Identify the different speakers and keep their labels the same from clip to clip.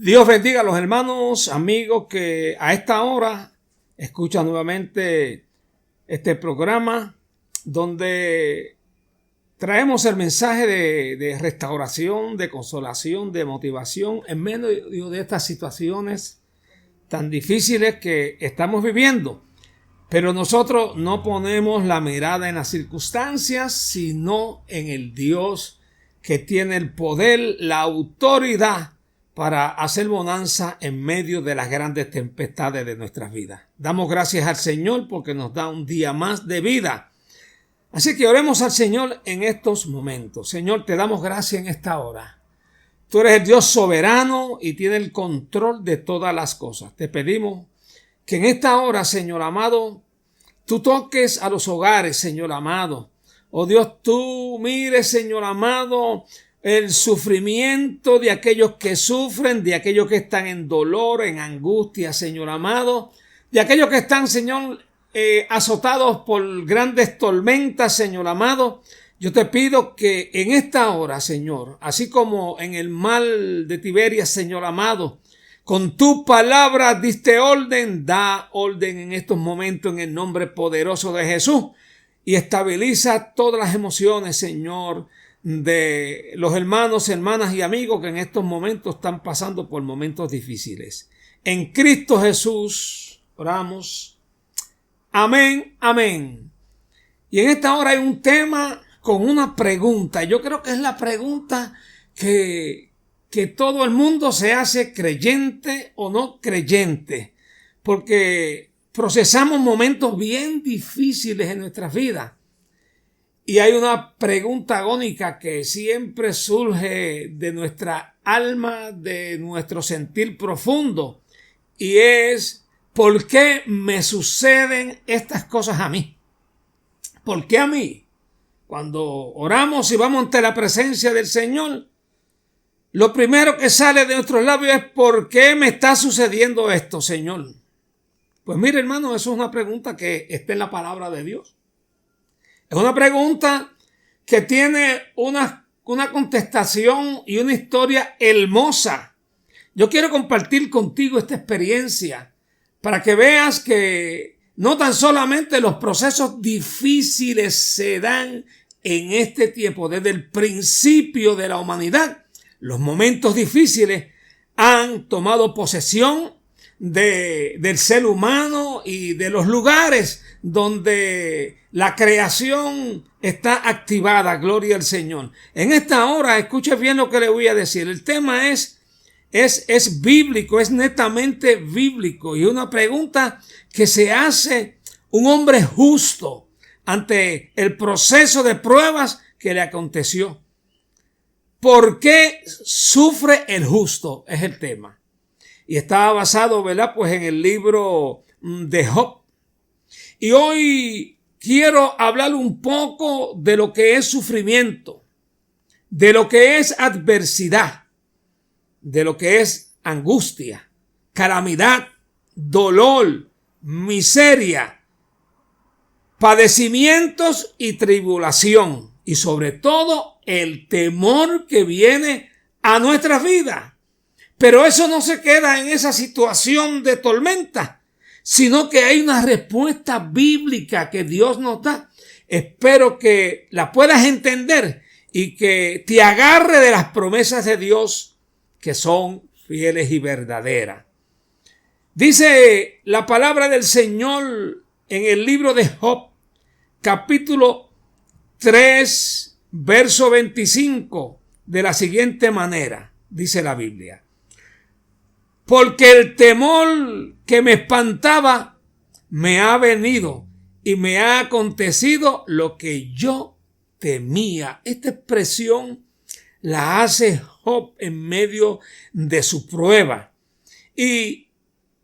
Speaker 1: Dios bendiga a los hermanos, amigos que a esta hora escuchan nuevamente este programa donde traemos el mensaje de restauración, de consolación, de motivación en medio de estas situaciones tan difíciles que estamos viviendo. Pero nosotros no ponemos la mirada en las circunstancias, sino en el Dios que tiene el poder, la autoridad para hacer bonanza en medio de las grandes tempestades de nuestras vidas. Damos gracias al Señor porque nos da un día más de vida. Así que oremos al Señor en estos momentos. Señor, te damos gracias en esta hora. Tú eres el Dios soberano y tiene el control de todas las cosas. Te pedimos que en esta hora, Señor amado, tú toques a los hogares, Señor amado. Oh Dios, tú mires, Señor amado, el sufrimiento de aquellos que sufren, de aquellos que están en dolor, en angustia, Señor amado, de aquellos que están, Señor, azotados por grandes tormentas, Señor amado. Yo te pido que en esta hora, Señor, así como en el mar de Tiberias, Señor amado, con tu palabra diste orden, da orden en estos momentos en el nombre poderoso de Jesús y estabiliza todas las emociones, Señor, de los hermanos, hermanas y amigos que en estos momentos están pasando por momentos difíciles. En Cristo Jesús oramos. Amén, amén. Y en esta hora hay un tema con una pregunta. Yo creo que es la pregunta que todo el mundo se hace, creyente o no creyente, porque procesamos momentos bien difíciles en nuestras vidas. Y hay una pregunta agónica que siempre surge de nuestra alma, de nuestro sentir profundo, y es: ¿por qué me suceden estas cosas a mí? ¿Por qué a mí? Cuando oramos y vamos ante la presencia del Señor, lo primero que sale de nuestros labios es: ¿por qué me está sucediendo esto, Señor? Pues mire, hermano, eso es una pregunta que está en la palabra de Dios. Es una pregunta que tiene una contestación y una historia hermosa. Yo quiero compartir contigo esta experiencia para que veas que no tan solamente los procesos difíciles se dan en este tiempo, desde el principio de la humanidad, los momentos difíciles han tomado posesión del ser humano y de los lugares donde la creación está activada. Gloria al Señor. En esta hora, escuche bien lo que le voy a decir. El tema es bíblico, es netamente bíblico, y una pregunta que se hace un hombre justo ante el proceso de pruebas que le aconteció. ¿Por qué sufre el justo? Es el tema. Y está basado, ¿verdad?, pues en el libro de Job. Y hoy quiero hablar un poco de lo que es sufrimiento, de lo que es adversidad, de lo que es angustia, calamidad, dolor, miseria, padecimientos y tribulación, y sobre todo el temor que viene a nuestras vidas. Pero eso no se queda en esa situación de tormenta, sino que hay una respuesta bíblica que Dios nos da. Espero que la puedas entender y que te agarre de las promesas de Dios que son fieles y verdaderas. Dice la palabra del Señor en el libro de Job, capítulo 3, verso 25, de la siguiente manera, dice la Biblia: porque el temor que me espantaba me ha venido y me ha acontecido lo que yo temía. Esta expresión la hace Job en medio de su prueba. Y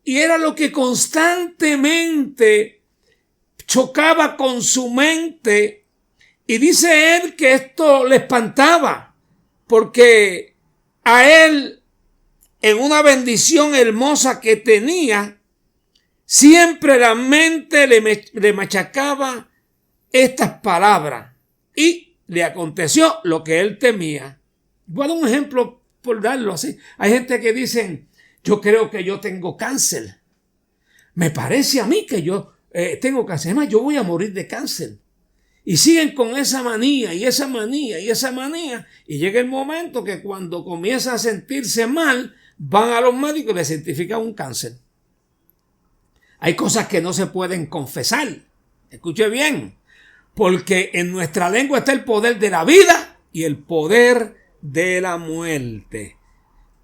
Speaker 1: era lo que constantemente chocaba con su mente. Y dice él que esto le espantaba, porque a él, en una bendición hermosa que tenía, siempre la mente le machacaba estas palabras y le aconteció lo que él temía. Voy a dar un ejemplo por darlo así. Hay gente que dicen: yo creo que yo tengo cáncer. Me parece a mí que yo tengo cáncer. Además, yo voy a morir de cáncer. Y siguen con esa manía y esa manía y esa manía. Y llega el momento que cuando comienzan a sentirse mal, van a los médicos y les certifican un cáncer. Hay cosas que no se pueden confesar. Escuche bien. Porque en nuestra lengua está el poder de la vida y el poder de la muerte.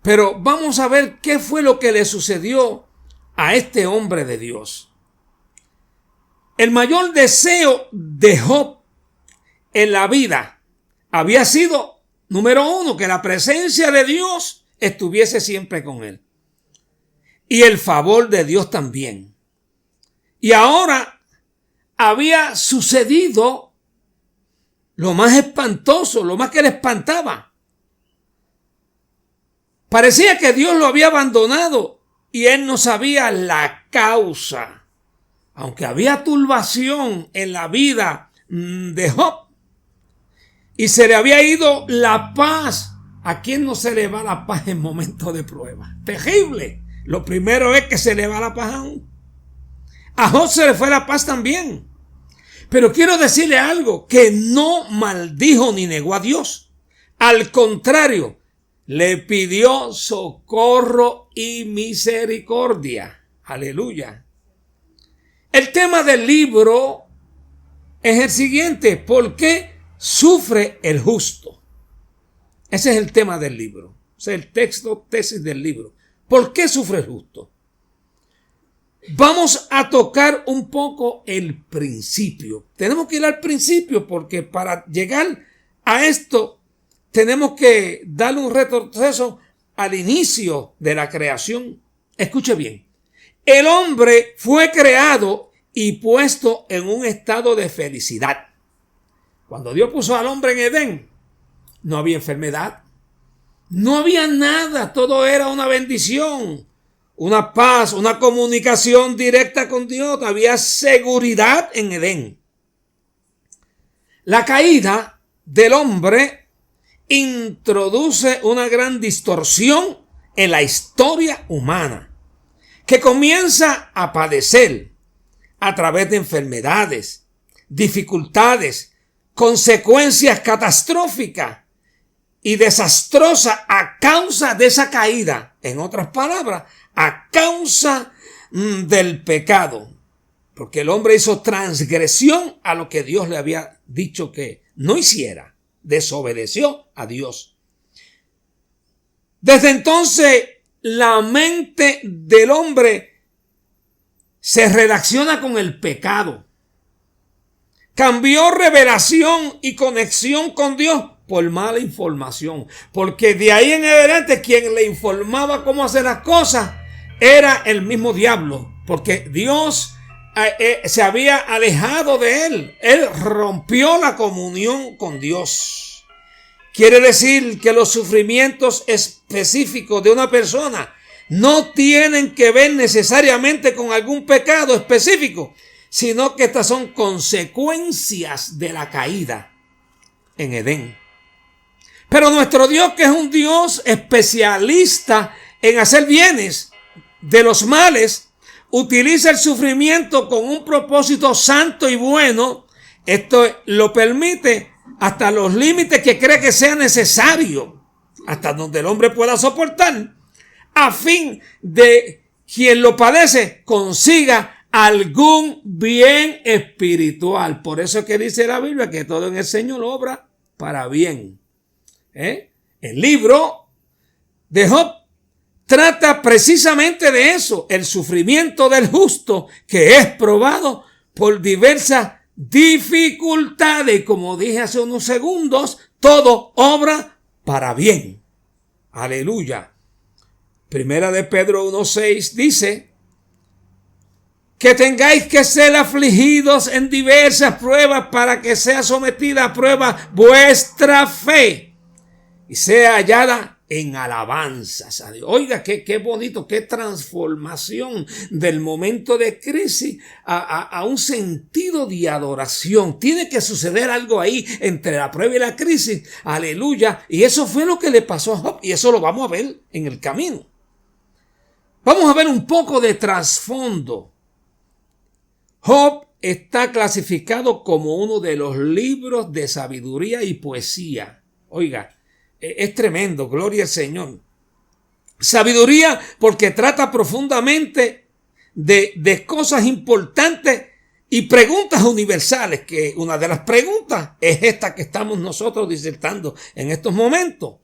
Speaker 1: Pero vamos a ver qué fue lo que le sucedió a este hombre de Dios. El mayor deseo de Job en la vida había sido, número uno, que la presencia de Dios estuviese siempre con él. Y el favor de Dios también. Y ahora había sucedido lo más espantoso, lo más que le espantaba. Parecía que Dios lo había abandonado y él no sabía la causa. Aunque había turbación en la vida de Job y se le había ido la paz. ¿A quién no se le va la paz en momentos de prueba? Terrible. Lo primero es que se le va la paz a uno. A Job se le fue la paz también. Pero quiero decirle algo, que no maldijo ni negó a Dios. Al contrario, le pidió socorro y misericordia. Aleluya. El tema del libro es el siguiente: ¿por qué sufre el justo? Ese es el tema del libro. Ese es el tesis del libro. ¿Por qué sufre el justo? Vamos a tocar un poco el principio. Tenemos que ir al principio porque para llegar a esto tenemos que darle un retroceso al inicio de la creación. Escuche bien. El hombre fue creado y puesto en un estado de felicidad. Cuando Dios puso al hombre en Edén, no había enfermedad, no había nada, todo era una bendición, una paz, una comunicación directa con Dios, había seguridad en Edén. La caída del hombre introduce una gran distorsión en la historia humana, que comienza a padecer a través de enfermedades, dificultades, consecuencias catastróficas y desastrosas a causa de esa caída. En otras palabras, a causa del pecado. Porque el hombre hizo transgresión a lo que Dios le había dicho que no hiciera. Desobedeció a Dios. Desde entonces, la mente del hombre se relaciona con el pecado. Cambió revelación y conexión con Dios por mala información. Porque de ahí en adelante quien le informaba cómo hacer las cosas era el mismo diablo. Porque Dios se había alejado de él. Él rompió la comunión con Dios. Quiere decir que los sufrimientos específicos de una persona no tienen que ver necesariamente con algún pecado específico, sino que estas son consecuencias de la caída en Edén. Pero nuestro Dios, que es un Dios especialista en hacer bienes de los males, utiliza el sufrimiento con un propósito santo y bueno. Esto lo permite hasta los límites que cree que sea necesario, hasta donde el hombre pueda soportar, a fin de quien lo padece consiga algún bien espiritual. Por eso es que dice la Biblia que todo en el Señor obra para bien. El libro de Job trata precisamente de eso, el sufrimiento del justo que es probado por diversas dificultades. Como dije hace unos segundos, todo obra para bien. Aleluya. Primera de Pedro 1:6 dice que tengáis que ser afligidos en diversas pruebas para que sea sometida a prueba vuestra fe y sea hallada en alabanzas a Dios. Oiga, qué bonito, qué transformación del momento de crisis a un sentido de adoración. Tiene que suceder algo ahí entre la prueba y la crisis. Aleluya. Y eso fue lo que le pasó a Job y eso lo vamos a ver en el camino. Vamos a ver un poco de trasfondo. Job está clasificado como uno de los libros de sabiduría y poesía. Oiga, es tremendo, gloria al Señor. Sabiduría porque trata profundamente de cosas importantes y preguntas universales, que una de las preguntas es esta que estamos nosotros disertando en estos momentos.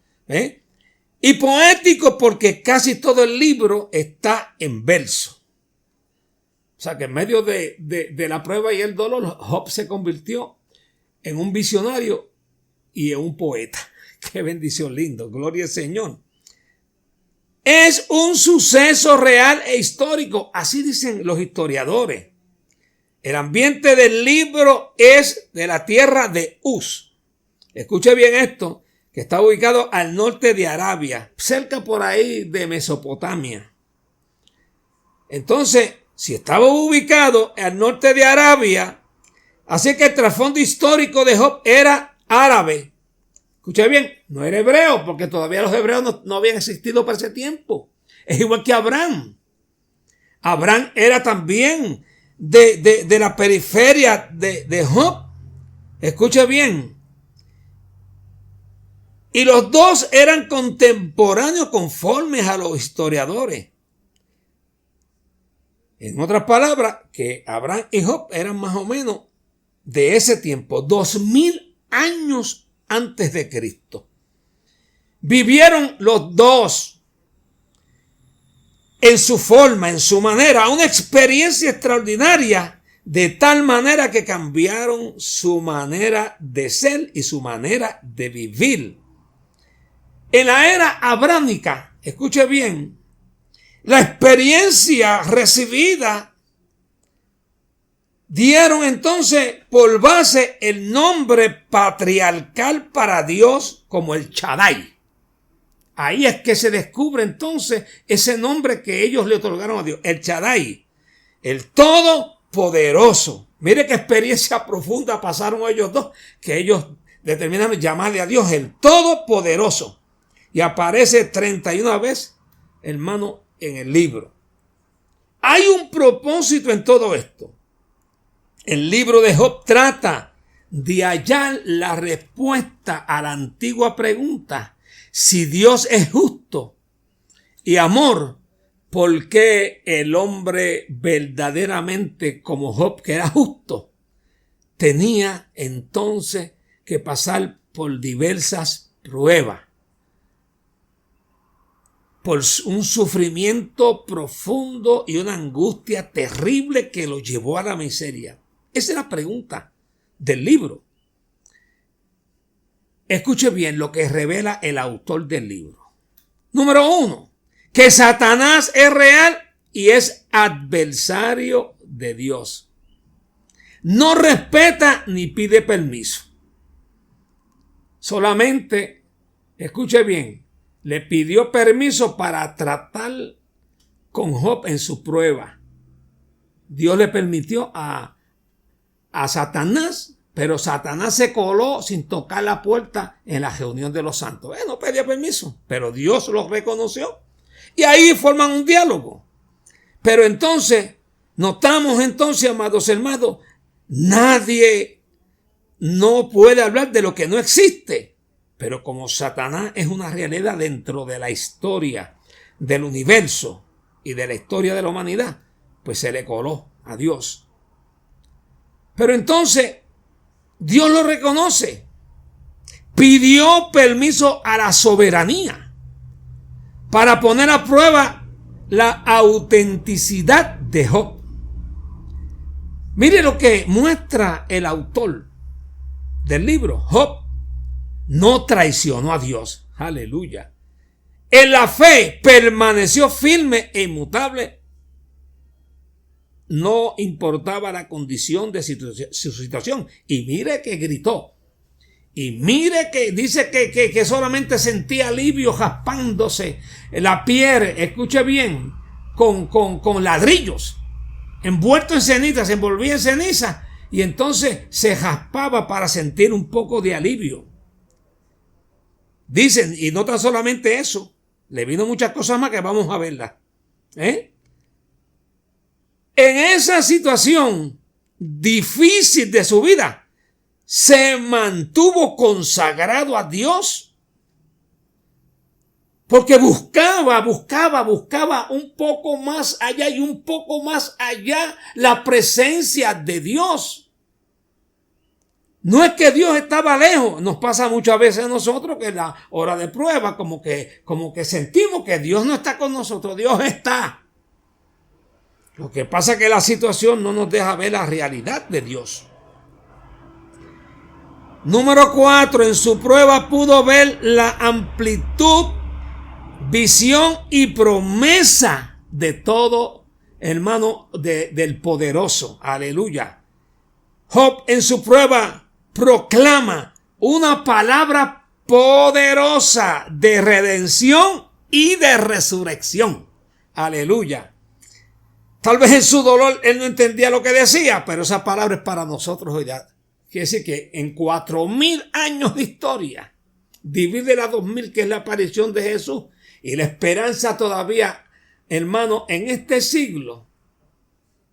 Speaker 1: Y poético porque casi todo el libro está en verso. O sea que en medio de la prueba y el dolor, Job se convirtió en un visionario y en un poeta. Qué bendición lindo, gloria al Señor. Es un suceso real e histórico, así dicen los historiadores. El ambiente del libro es de la tierra de Uz. Escuche bien esto, que está ubicado al norte de Arabia, cerca por ahí de Mesopotamia. Entonces, si estaba ubicado al norte de Arabia, así que el trasfondo histórico de Job era árabe. Escuche bien, no era hebreo, porque todavía los hebreos no habían existido para ese tiempo. Es igual que Abraham. Abraham era también de la periferia de Job. Escuche bien. Y los dos eran contemporáneos conformes a los historiadores. En otras palabras, que Abraham y Job eran más o menos de ese tiempo, 2000 años antes de Cristo. Vivieron los dos en su forma, en su manera, una experiencia extraordinaria, de tal manera que cambiaron su manera de ser y su manera de vivir. En la era abrámica, escuche bien, la experiencia recibida dieron entonces por base el nombre patriarcal para Dios como el Shaddai. Ahí es que se descubre entonces ese nombre que ellos le otorgaron a Dios, el Shaddai, el Todopoderoso. Mire qué experiencia profunda pasaron ellos dos, que ellos determinaron llamarle a Dios el Todopoderoso. Y aparece 31 veces, hermano, en el libro. Hay un propósito en todo esto. El libro de Job trata de hallar la respuesta a la antigua pregunta: si Dios es justo y amor, ¿por qué el hombre verdaderamente como Job, que era justo, tenía entonces que pasar por diversas pruebas? Por un sufrimiento profundo y una angustia terrible que lo llevó a la miseria. Esa es la pregunta del libro. Escuche bien lo que revela el autor del libro. Número 1, que Satanás es real y es adversario de Dios. No respeta ni pide permiso. Solamente, escuche bien, le pidió permiso para tratar con Job en su prueba. Dios le permitió a Satanás, pero Satanás se coló sin tocar la puerta en la reunión de los santos. No pedía permiso, pero Dios lo reconoció. Y ahí forman un diálogo. Pero entonces, notamos entonces, amados hermanos, nadie no puede hablar de lo que no existe. Pero como Satanás es una realidad dentro de la historia del universo y de la historia de la humanidad, pues se le coló a Dios. Pero entonces, Dios lo reconoce. Pidió permiso a la soberanía para poner a prueba la autenticidad de Job. Mire lo que muestra el autor del libro. Job no traicionó a Dios. Aleluya. En la fe permaneció firme e inmutable. No importaba la condición de su situación. Y mire que gritó. Y mire que dice que solamente sentía alivio raspándose la piel. Escuche bien. Con ladrillos. Envuelto en ceniza. Se envolvía en ceniza. Y entonces se raspaba para sentir un poco de alivio. Dicen, y no tan solamente eso, le vino muchas cosas más que vamos a verlas. En esa situación difícil de su vida, se mantuvo consagrado a Dios. Porque buscaba un poco más allá y un poco más allá la presencia de Dios. No es que Dios estaba lejos. Nos pasa muchas veces a nosotros que en la hora de prueba como que sentimos que Dios no está con nosotros. Dios está. Lo que pasa es que la situación no nos deja ver la realidad de Dios. Número 4. En su prueba pudo ver la amplitud, visión y promesa de todo, hermano, del poderoso. Aleluya. Job en su prueba proclama una palabra poderosa de redención y de resurrección. Aleluya. Tal vez en su dolor él no entendía lo que decía, pero esa palabra es para nosotros hoy. Quiere decir que en 4,000 años de historia, divide la 2,000, que es la aparición de Jesús, y la esperanza todavía, hermano, en este siglo.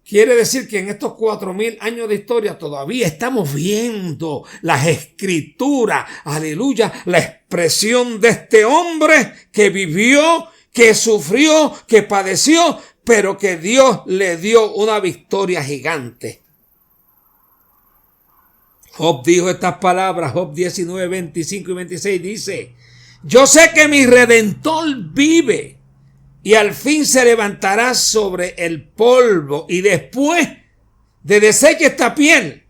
Speaker 1: Quiere decir que en estos 4,000 años de historia todavía estamos viendo las escrituras, aleluya, la expresión de este hombre que vivió, que sufrió, que padeció, pero que Dios le dio una victoria gigante. Job dijo estas palabras, Job 19, 25 y 26 dice: yo sé que mi Redentor vive y al fin se levantará sobre el polvo, y después de deshecha esta piel,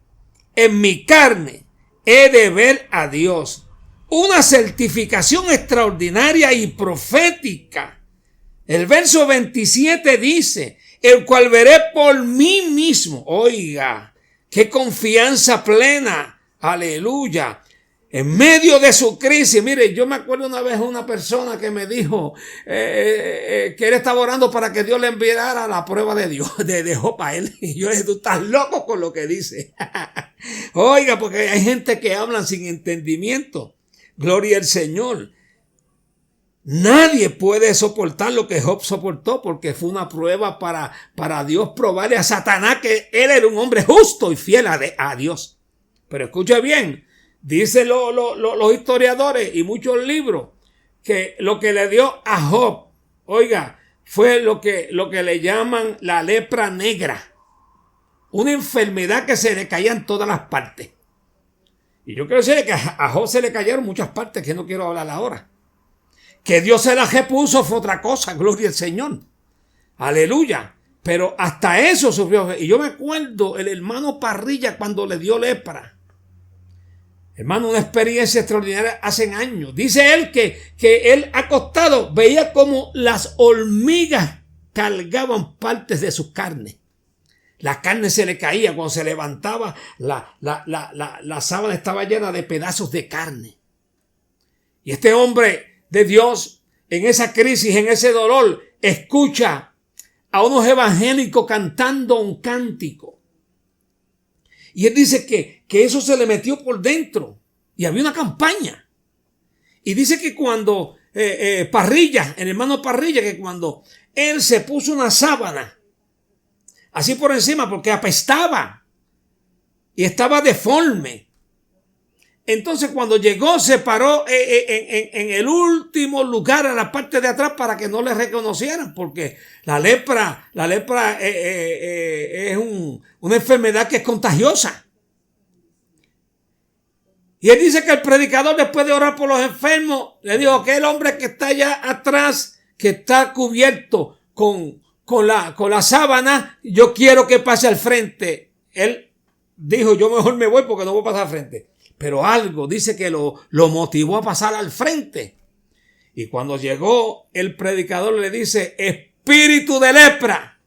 Speaker 1: en mi carne he de ver a Dios. Una certificación extraordinaria y profética. El verso 27 dice: el cual veré por mí mismo. Oiga, qué confianza plena. Aleluya. En medio de su crisis. Mire, yo me acuerdo una vez una persona que me dijo que él estaba orando para que Dios le enviara la prueba de Dios, de Job a él. Y yo le dije: tú estás loco con lo que dice. Oiga, porque hay gente que hablan sin entendimiento. Gloria al Señor. Nadie puede soportar lo que Job soportó, porque fue una prueba para Dios probarle a Satanás que él era un hombre justo y fiel a Dios. Pero escuche bien, dicen los historiadores y muchos libros que lo que le dio a Job, oiga, fue lo que le llaman la lepra negra. Una enfermedad que se le caía en todas las partes. Y yo quiero decirle que a Job se le cayeron muchas partes que no quiero hablar ahora. Que Dios se la repuso fue otra cosa, gloria al Señor. Aleluya. Pero hasta eso sufrió. Y yo me acuerdo el hermano Parrilla cuando le dio lepra. Hermano, una experiencia extraordinaria hace años. Dice él que él acostado veía como las hormigas cargaban partes de su carne. La carne se le caía cuando se levantaba. La sábana estaba llena de pedazos de carne. Y este hombre de Dios, en esa crisis, en ese dolor, escucha a unos evangélicos cantando un cántico. Y él dice que eso se le metió por dentro. Y había una campaña. Y dice que cuando Parrilla, el hermano Parrilla, que cuando él se puso una sábana así por encima, porque apestaba y estaba deforme. Entonces cuando llegó se paró en el último lugar, a la parte de atrás, para que no le reconocieran, porque la lepra es una enfermedad que es contagiosa. Y él dice que el predicador, después de orar por los enfermos, le dijo: aquel hombre que está allá atrás, que está cubierto con la sábana, yo quiero que pase al frente. Él dijo: yo mejor me voy porque no voy a pasar al frente. Pero algo dice que lo motivó a pasar al frente. Y cuando llegó, el predicador le dice: espíritu de lepra,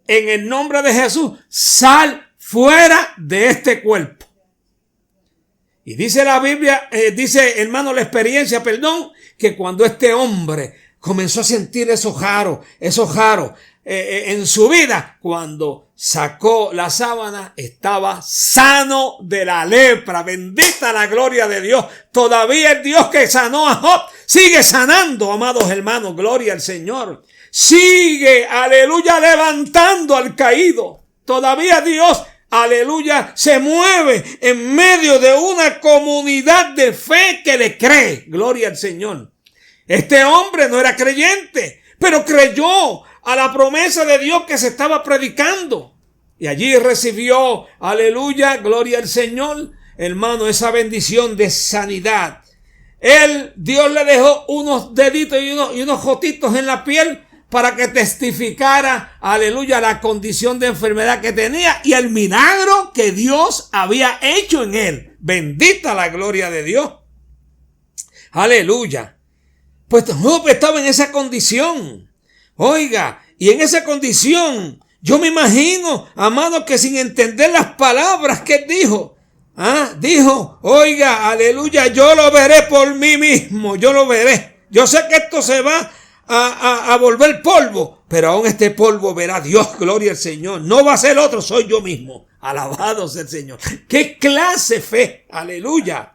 Speaker 1: en el nombre de Jesús, sal fuera de este cuerpo. Y dice la Biblia, dice, hermano, la experiencia, que cuando este hombre comenzó a sentir esos jaros, en su vida. Cuando sacó la sábana, estaba sano de la lepra. Bendita la gloria de Dios. Todavía el Dios que sanó a Job sigue sanando, amados hermanos. Gloria al Señor. Sigue, aleluya, levantando al caído. Todavía Dios, aleluya, se mueve en medio de una comunidad de fe que le cree. Gloria al Señor. Este hombre no era creyente, pero creyó a la promesa de Dios que se estaba predicando. Y allí recibió, aleluya, gloria al Señor, hermano, esa bendición de sanidad. Dios le dejó unos deditos y unos jotitos en la piel para que testificara, aleluya, la condición de enfermedad que tenía y el milagro que Dios había hecho en él. Bendita la gloria de Dios. Aleluya. Pues Job estaba en esa condición. Oiga, y en esa condición, yo me imagino, amado, que sin entender las palabras que él dijo, dijo, oiga, aleluya, yo lo veré por mí mismo, yo lo veré. Yo sé que esto se va a volver polvo, pero aún este polvo verá Dios, gloria al Señor. No va a ser otro, soy yo mismo. Alabado sea el Señor. ¡Qué clase de fe! Aleluya.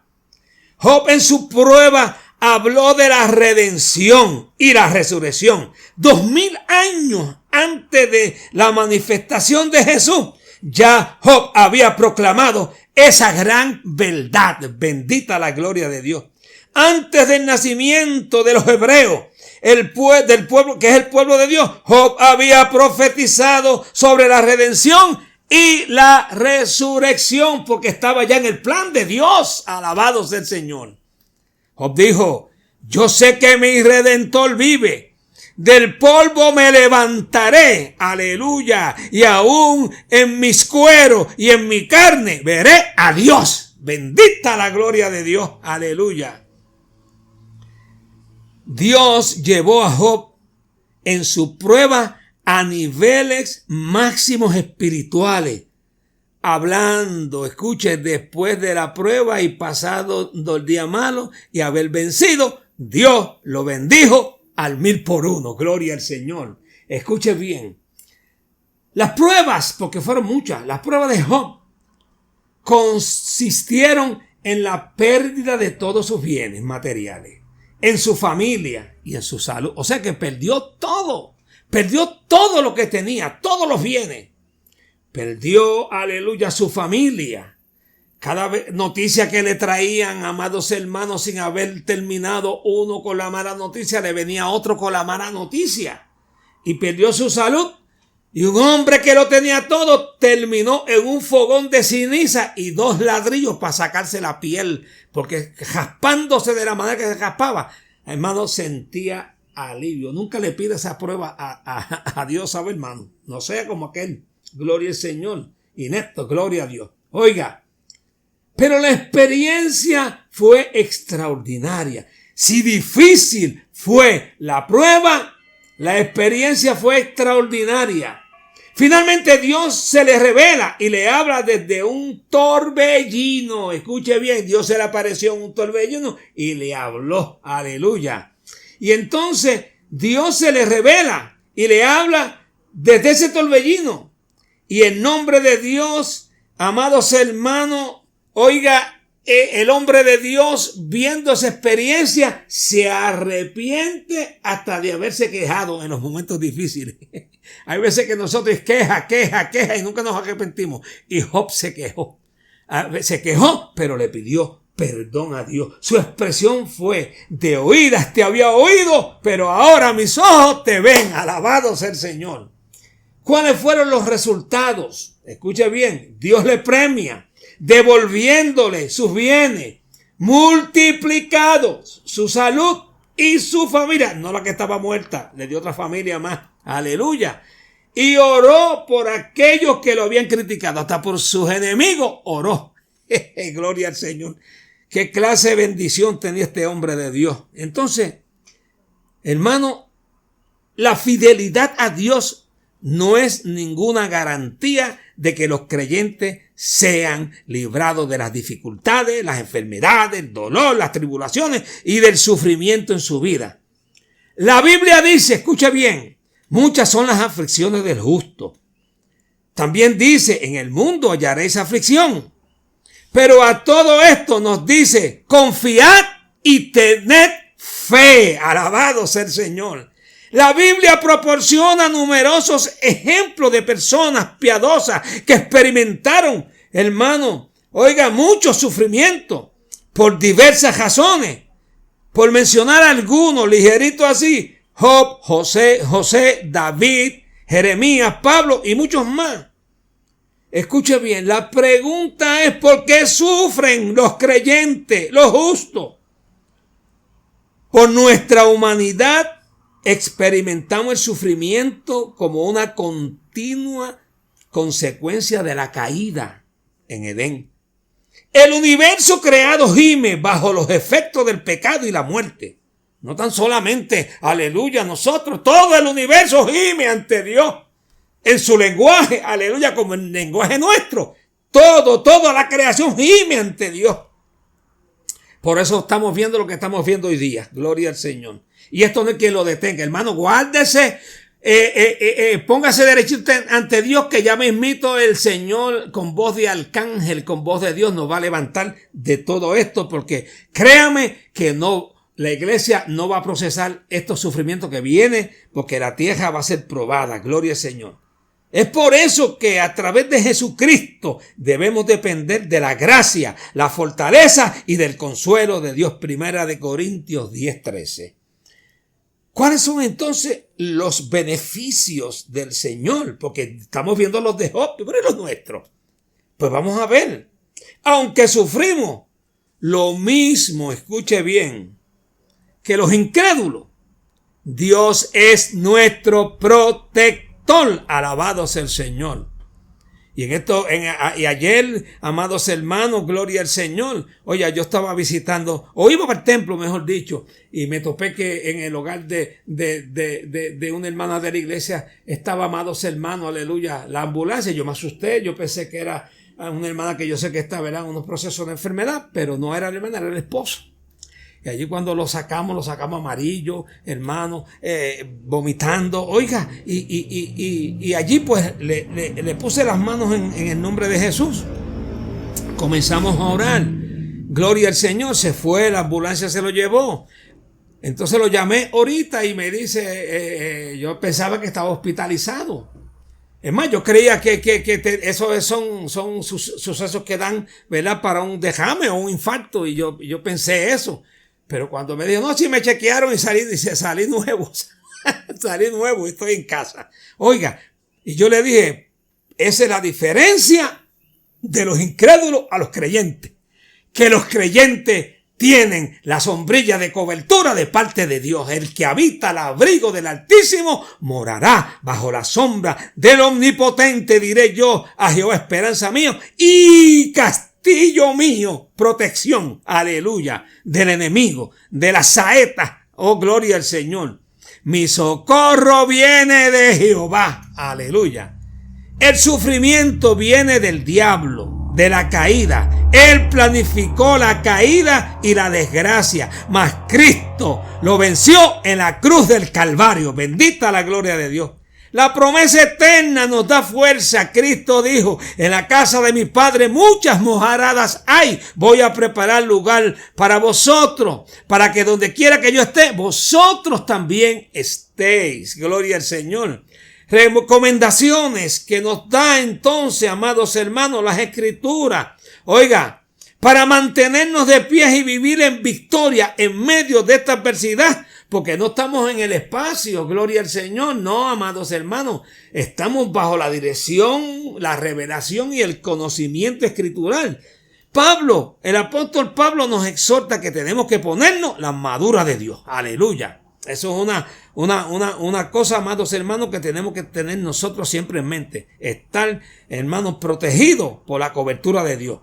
Speaker 1: Job en su prueba habló de la redención y la resurrección. 2000 años antes de la manifestación de Jesús, ya Job había proclamado esa gran verdad. Bendita la gloria de Dios. Antes del nacimiento de los hebreos, del pueblo que es el pueblo de Dios, Job había profetizado sobre la redención y la resurrección, porque estaba ya en el plan de Dios. Alabado sea el Señor. Job dijo, yo sé que mi Redentor vive, del polvo me levantaré, aleluya, y aún en mis cueros y en mi carne veré a Dios. Bendita la gloria de Dios, aleluya. Dios llevó a Job en su prueba a niveles máximos espirituales. Hablando, escuche, después de la prueba y pasado el día malo y haber vencido, Dios lo bendijo al 1000 por 1. Gloria al Señor. Escuche bien. Las pruebas, porque fueron muchas, las pruebas de Job consistieron en la pérdida de todos sus bienes materiales, en su familia y en su salud. O sea que perdió todo lo que tenía, todos los bienes. Perdió, aleluya, su familia. Cada noticia que le traían, amados hermanos, sin haber terminado uno con la mala noticia, le venía otro con la mala noticia. Y perdió su salud. Y un hombre que lo tenía todo terminó en un fogón de ceniza y 2 ladrillos para sacarse la piel. Porque raspándose de la manera que se raspaba, hermano, sentía alivio. Nunca le pida esa prueba a Dios, ¿sabe, hermano? No sea como aquel. Gloria al Señor. Inepto, gloria a Dios. Oiga, pero la experiencia fue extraordinaria. Si difícil fue la prueba, la experiencia fue extraordinaria. Finalmente Dios se le revela y le habla desde un torbellino. Escuche bien, Dios se le apareció en un torbellino y le habló. Aleluya. Y entonces Dios se le revela y le habla desde ese torbellino. Y en nombre de Dios, amados hermanos, oiga, el hombre de Dios, viendo esa experiencia, se arrepiente hasta de haberse quejado en los momentos difíciles. Hay veces que nosotros queja y nunca nos arrepentimos. Y Job se quejó. Se quejó, pero le pidió perdón a Dios. Su expresión fue: de oídas te había oído, pero ahora mis ojos te ven. Alabado sea el Señor. ¿Cuáles fueron los resultados? Escuche bien, Dios le premia devolviéndole sus bienes multiplicados, su salud y su familia. No la que estaba muerta, le dio otra familia más. Aleluya. Y oró por aquellos que lo habían criticado, hasta por sus enemigos oró. Gloria al Señor. Qué clase de bendición tenía este hombre de Dios. Entonces, hermano, la fidelidad a Dios no es ninguna garantía de que los creyentes sean librados de las dificultades, las enfermedades, el dolor, las tribulaciones y del sufrimiento en su vida. La Biblia dice, escuche bien, Muchas son las aflicciones del justo. También dice, en el mundo hallaréis aflicción. Pero a todo esto nos dice, confiad y tened fe. Alabado sea el Señor. La Biblia proporciona numerosos ejemplos de personas piadosas que experimentaron, hermano, mucho sufrimiento por diversas razones. Por mencionar algunos, ligerito así, Job, José, David, Jeremías, Pablo y muchos más. Escuche bien, la pregunta es ¿por qué sufren los creyentes, los justos? Por nuestra humanidad experimentamos el sufrimiento como una continua consecuencia de la caída en Edén. El universo creado gime bajo los efectos del pecado y la muerte. No tan solamente, aleluya, nosotros, todo el universo gime ante Dios. En su lenguaje, aleluya, como el lenguaje nuestro. Toda la creación gime ante Dios. Por eso estamos viendo lo que estamos viendo hoy día. Gloria al Señor. Y esto no es quien lo detenga. Hermano, guárdese. Póngase derechito ante Dios, que ya mismito el Señor con voz de arcángel, con voz de Dios nos va a levantar de todo esto, porque créame que la iglesia no va a procesar estos sufrimientos que vienen, porque la tierra va a ser probada. Gloria al Señor. Es por eso que a través de Jesucristo debemos depender de la gracia, la fortaleza y del consuelo de Dios. Primera de Corintios 10:13. ¿Cuáles son entonces los beneficios del Señor? Porque estamos viendo los de Job, pero los nuestros. Pues vamos a ver. Aunque sufrimos lo mismo, escuche bien, que los incrédulos, Dios es nuestro protector. Alabado sea el Señor. Y y ayer, amados hermanos, gloria al Señor. Oye, yo estaba visitando, o iba para el templo, mejor dicho, y me topé que en el hogar de una hermana de la iglesia estaba, amados hermanos, aleluya, la ambulancia. Yo me asusté, yo pensé que era una hermana que yo sé que estaba en unos procesos de enfermedad, pero no era la hermana, era el esposo. Y allí cuando lo sacamos amarillo, hermano, vomitando. Oiga, y allí pues le puse las manos en el nombre de Jesús. Comenzamos a orar. Gloria al Señor. Se fue, la ambulancia se lo llevó. Entonces lo llamé ahorita y me dice, yo pensaba que estaba hospitalizado. Es más, yo creía que esos son sucesos que dan, ¿verdad?, para un derrame o un infarto. Y yo pensé eso. Pero cuando me dijo, no, sí me chequearon y salí nuevo. Salí nuevo y estoy en casa. Oiga, y yo le dije, esa es la diferencia de los incrédulos a los creyentes. Que los creyentes tienen la sombrilla de cobertura de parte de Dios. El que habita al abrigo del Altísimo morará bajo la sombra del Omnipotente. Diré yo a Jehová, esperanza mía y castillo mío, protección, aleluya, del enemigo, de las saetas. Oh, gloria al Señor. Mi socorro viene de Jehová, aleluya. El sufrimiento viene del diablo, de la caída. Él planificó la caída y la desgracia, mas Cristo lo venció en la cruz del Calvario. Bendita la gloria de Dios. La promesa eterna nos da fuerza. Cristo dijo, en la casa de mi Padre muchas moradas hay. Voy a preparar lugar para vosotros, para que donde quiera que yo esté, vosotros también estéis. Gloria al Señor. Recomendaciones que nos da entonces, amados hermanos, las Escrituras. Oiga, para mantenernos de pie y vivir en victoria en medio de esta adversidad, porque no estamos en el espacio, gloria al Señor, no, amados hermanos, estamos bajo la dirección, la revelación y el conocimiento escritural. Pablo, el apóstol Pablo nos exhorta que tenemos que ponernos la armadura de Dios, aleluya. Eso es una cosa, amados hermanos, que tenemos que tener nosotros siempre en mente, estar, hermanos, protegidos por la cobertura de Dios.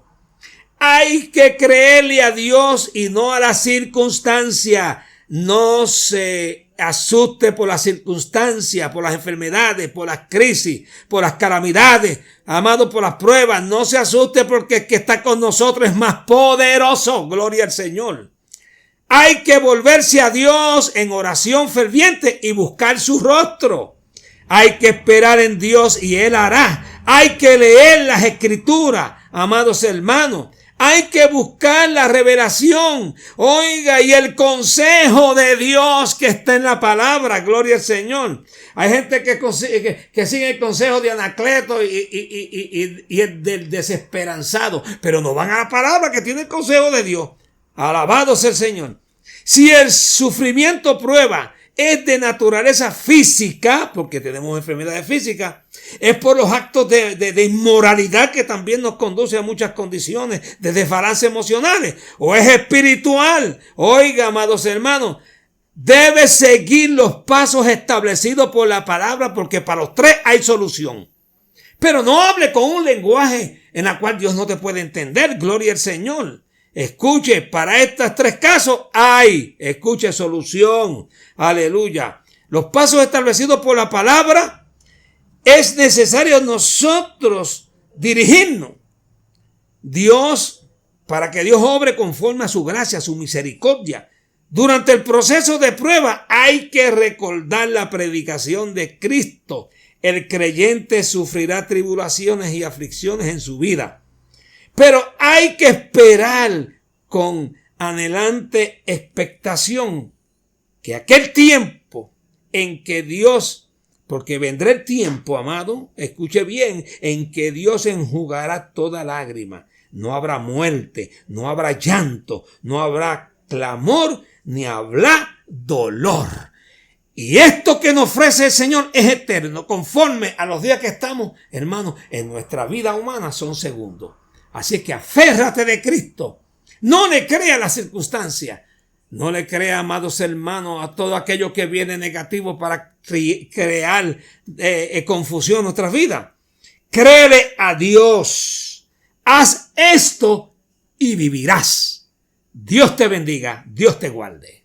Speaker 1: Hay que creerle a Dios y no a la circunstancia. No se asuste por las circunstancias, por las enfermedades, por las crisis, por las calamidades, amado, por las pruebas. No se asuste porque el que está con nosotros es más poderoso. Gloria al Señor. Hay que volverse a Dios en oración ferviente y buscar su rostro. Hay que esperar en Dios y Él hará. Hay que leer las Escrituras, amados hermanos. Hay que buscar la revelación, oiga, y el consejo de Dios que está en la palabra, gloria al Señor. Hay gente que sigue el consejo de Anacleto y es del desesperanzado, pero no van a la palabra que tiene el consejo de Dios. Alabado sea el Señor. Si el sufrimiento prueba es de naturaleza física, porque tenemos enfermedades físicas, es por los actos de inmoralidad que también nos conduce a muchas condiciones de desbalance emocionales, o es espiritual. Oiga, amados hermanos, debe seguir los pasos establecidos por la palabra, porque para los tres hay solución. Pero no hable con un lenguaje en el cual Dios no te puede entender, gloria al Señor. Escuche, para estos tres casos escuche solución. Aleluya. Los pasos establecidos por la palabra, es necesario nosotros dirigirnos. Para que Dios obre conforme a su gracia, a su misericordia. Durante el proceso de prueba hay que recordar la predicación de Cristo. El creyente sufrirá tribulaciones y aflicciones en su vida. Pero hay que esperar con anhelante expectación que aquel tiempo en que Dios, porque vendrá el tiempo, amado, escuche bien, en que Dios enjugará toda lágrima. No habrá muerte, no habrá llanto, no habrá clamor, ni habrá dolor. Y esto que nos ofrece el Señor es eterno, conforme a los días que estamos, hermanos, en nuestra vida humana son segundos. Así que aférrate de Cristo. No le crea a las circunstancias. No le crea, amados hermanos, a todo aquello que viene negativo para crear confusión en nuestras vidas. Créele a Dios. Haz esto y vivirás. Dios te bendiga. Dios te guarde.